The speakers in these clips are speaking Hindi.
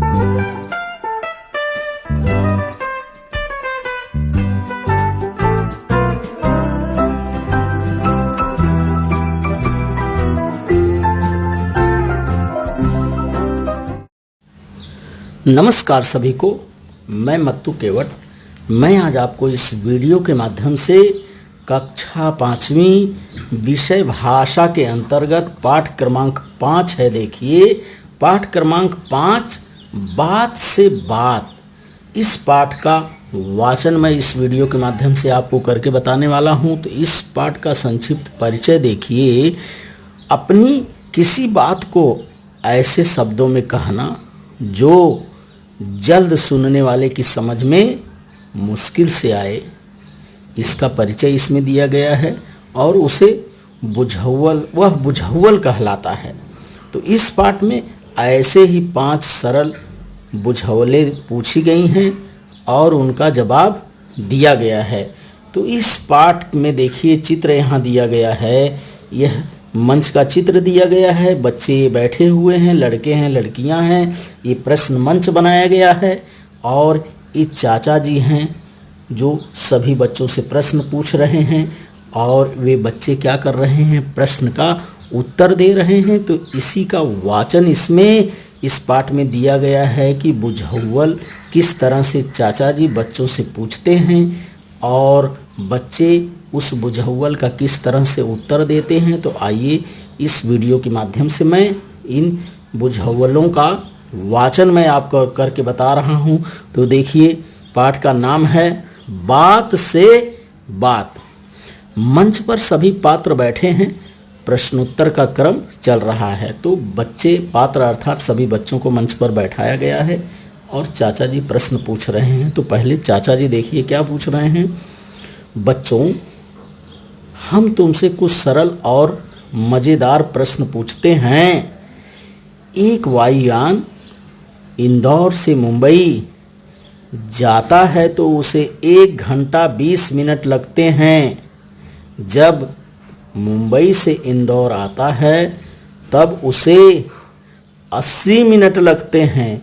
नमस्कार सभी को, मैं मत्तू केवट। मैं आज आपको इस वीडियो के माध्यम से कक्षा 5वीं विषय भाषा के अंतर्गत पाठ क्रमांक 5 है। देखिए, पाठ क्रमांक 5 बात से बात, इस पाठ का वाचन मैं इस वीडियो के माध्यम से आपको करके बताने वाला हूं। तो इस पाठ का संक्षिप्त परिचय देखिए। अपनी किसी बात को ऐसे शब्दों में कहना जो जल्द सुनने वाले की समझ में मुश्किल से आए, इसका परिचय इसमें दिया गया है। और उसे बुझव्वल कहलाता है। तो इस पाठ में ऐसे ही 5 सरल बुझव्वलें पूछी गई हैं और उनका जवाब दिया गया है। तो इस पाठ में देखिए, चित्र यहाँ दिया गया है। यह मंच का चित्र दिया गया है। बच्चे बैठे हुए हैं, लड़के हैं, लड़कियां हैं। ये प्रश्न मंच बनाया गया है और ये चाचा जी हैं जो सभी बच्चों से प्रश्न पूछ रहे हैं और वे बच्चे क्या कर रहे हैं, प्रश्न का उत्तर दे रहे हैं। तो इसी का वाचन इसमें इस पाठ में दिया गया है कि बुझव्वल किस तरह से चाचा जी बच्चों से पूछते हैं और बच्चे उस बुझव्वल का किस तरह से उत्तर देते हैं। तो आइए इस वीडियो के माध्यम से मैं इन बुझव्वलों का वाचन मैं आपको करके बता रहा हूं। तो देखिए, पाठ का नाम है बात से बात। मंच पर सभी पात्र बैठे हैं, प्रश्नोत्तर का क्रम चल रहा है। तो बच्चे पात्र अर्थात सभी बच्चों को मंच पर बैठाया गया है और चाचा जी प्रश्न पूछ रहे हैं। तो पहले चाचा जी देखिए क्या पूछ रहे हैं। बच्चों, हम तुमसे कुछ सरल और मज़ेदार प्रश्न पूछते हैं। एक वायुयान इंदौर से मुंबई जाता है तो उसे 1 घंटा 20 मिनट लगते हैं। जब मुंबई से इंदौर आता है तब उसे 80 मिनट लगते हैं।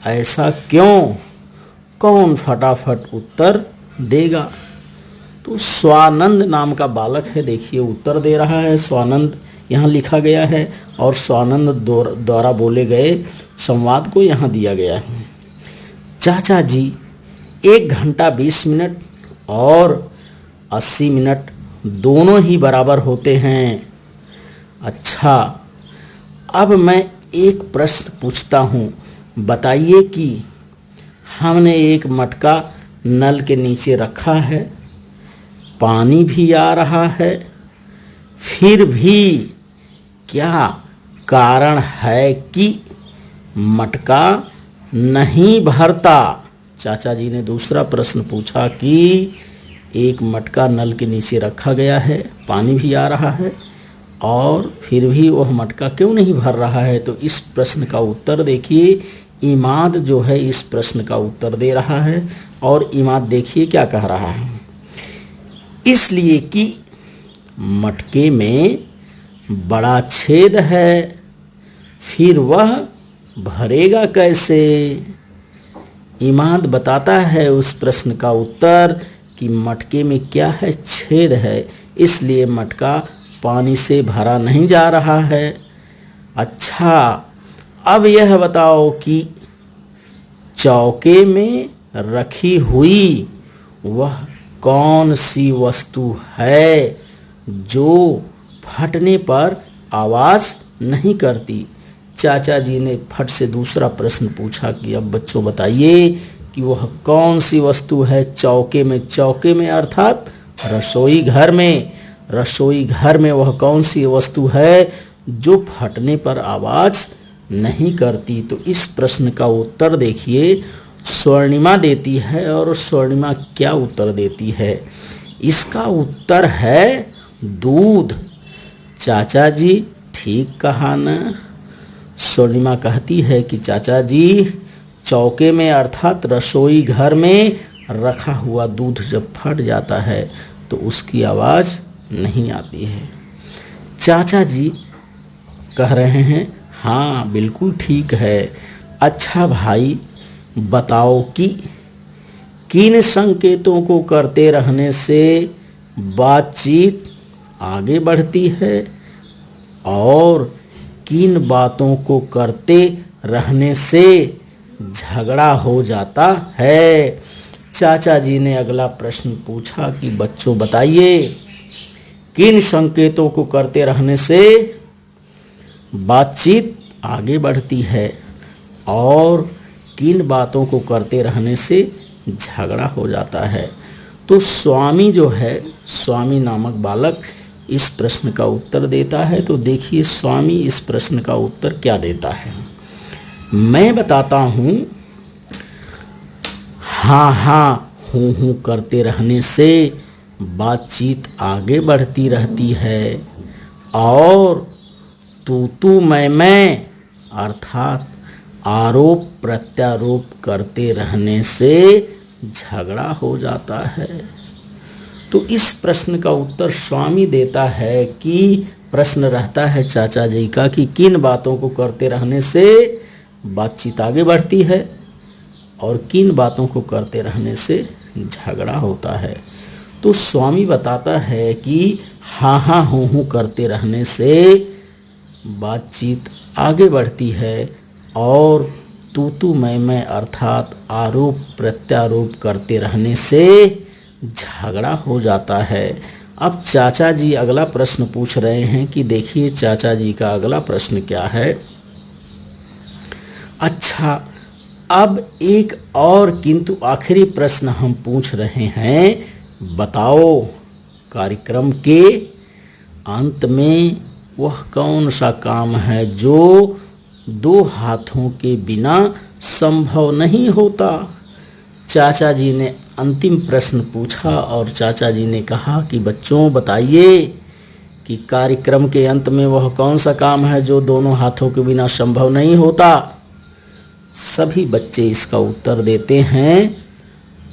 ऐसा क्यों? कौन फटाफट उत्तर देगा? तो स्वानंद नाम का बालक है, देखिए उत्तर दे रहा है। स्वानंद यहाँ लिखा गया है और स्वानंद द्वारा बोले गए संवाद को यहाँ दिया गया है। चाचा जी 1 घंटा 20 मिनट और 80 मिनट दोनों ही बराबर होते हैं। अच्छा, अब मैं एक प्रश्न पूछता हूँ। बताइए कि हमने एक मटका नल के नीचे रखा है, पानी भी आ रहा है, फिर भी क्या कारण है कि मटका नहीं भरता? चाचा जी ने दूसरा प्रश्न पूछा कि एक मटका नल के नीचे रखा गया है, पानी भी आ रहा है और फिर भी वह मटका क्यों नहीं भर रहा है? तो इस प्रश्न का उत्तर देखिए। इमाद जो है इस प्रश्न का उत्तर दे रहा है और इमाद देखिए क्या कह रहा है। इसलिए कि मटके में बड़ा छेद है, फिर वह भरेगा कैसे? इमाद बताता है उस प्रश्न का उत्तर कि मटके में क्या है, छेद है, इसलिए मटका पानी से भरा नहीं जा रहा है। अच्छा, अब यह बताओ कि चौके में रखी हुई वह कौन सी वस्तु है जो फटने पर आवाज़ नहीं करती? चाचा जी ने फट से दूसरा प्रश्न पूछा कि अब बच्चों बताइए कि वह कौन सी वस्तु है चौके में। चौके में अर्थात रसोई घर में। रसोई घर में वह कौन सी वस्तु है जो फटने पर आवाज़ नहीं करती? तो इस प्रश्न का उत्तर देखिए, स्वर्णिमा देती है। और स्वर्णिमा क्या उत्तर देती है? इसका उत्तर है दूध। चाचा जी ठीक कहा न? स्वर्णिमा कहती है कि चाचा जी, चौके में अर्थात रसोई घर में रखा हुआ दूध जब फट जाता है तो उसकी आवाज़ नहीं आती है। चाचा जी कह रहे हैं हाँ बिल्कुल ठीक है। अच्छा भाई बताओ कि किन संकेतों को करते रहने से बातचीत आगे बढ़ती है और किन बातों को करते रहने से झगड़ा हो जाता है। चाचा जी ने अगला प्रश्न पूछा कि बच्चों बताइए, किन संकेतों को करते रहने से बातचीत आगे बढ़ती है और किन बातों को करते रहने से झगड़ा हो जाता है। तो स्वामी जो है, स्वामी नामक बालक इस प्रश्न का उत्तर देता है। तो देखिए स्वामी इस प्रश्न का उत्तर क्या देता है। मैं बताता हूँ, हाँ हाँ हूँ हूँ करते रहने से बातचीत आगे बढ़ती रहती है और तू मैं अर्थात आरोप प्रत्यारोप करते रहने से झगड़ा हो जाता है। तो इस प्रश्न का उत्तर स्वामी देता है कि प्रश्न रहता है चाचा जी का कि किन बातों को करते रहने से बातचीत आगे बढ़ती है और किन बातों को करते रहने से झगड़ा होता है। तो स्वामी बताता है कि हाँ हाँ हूँ करते रहने से बातचीत आगे बढ़ती है और तू मैं अर्थात आरोप प्रत्यारोप करते रहने से झगड़ा हो जाता है। अब चाचा जी अगला प्रश्न पूछ रहे हैं कि देखिए चाचा जी का अगला प्रश्न क्या है। अच्छा, अब एक और किंतु आखिरी प्रश्न हम पूछ रहे हैं। बताओ कार्यक्रम के अंत में वह कौन सा काम है जो दो हाथों के बिना संभव नहीं होता। चाचा जी ने अंतिम प्रश्न पूछा और चाचा जी ने कहा कि बच्चों बताइए कि कार्यक्रम के अंत में वह कौन सा काम है जो दोनों हाथों के बिना संभव नहीं होता। सभी बच्चे इसका उत्तर देते हैं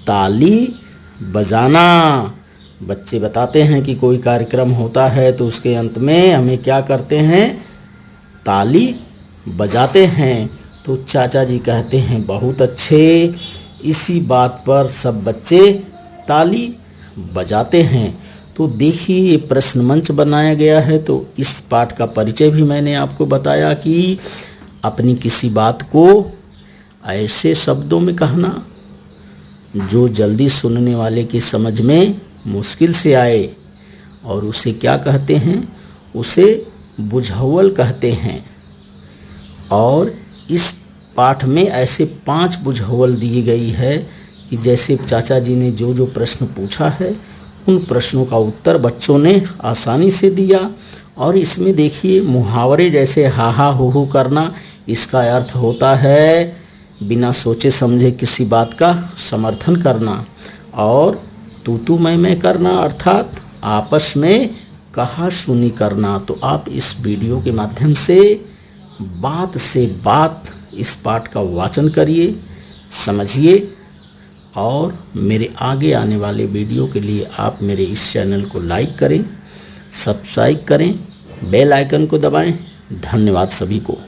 ताली बजाना। बच्चे बताते हैं कि कोई कार्यक्रम होता है तो उसके अंत में हमें क्या करते हैं, ताली बजाते हैं। तो चाचा जी कहते हैं बहुत अच्छे। इसी बात पर सब बच्चे ताली बजाते हैं। तो देखिए ये प्रश्न मंच बनाया गया है। तो इस पाठ का परिचय भी मैंने आपको बताया कि अपनी किसी बात को ऐसे शब्दों में कहना जो जल्दी सुनने वाले की समझ में मुश्किल से आए, और उसे क्या कहते हैं, उसे बुझावल कहते हैं। और इस पाठ में ऐसे 5 बुझावल दी गई है कि जैसे चाचा जी ने जो जो प्रश्न पूछा है उन प्रश्नों का उत्तर बच्चों ने आसानी से दिया। और इसमें देखिए मुहावरे जैसे हा हा हो करना, इसका अर्थ होता है बिना सोचे समझे किसी बात का समर्थन करना, और तू मैं करना अर्थात आपस में कहा सुनी करना। तो आप इस वीडियो के माध्यम से बात इस पाठ का वाचन करिए, समझिए, और मेरे आगे आने वाले वीडियो के लिए आप मेरे इस चैनल को लाइक करें, सब्सक्राइब करें, बेल आइकन को दबाएं। धन्यवाद सभी को।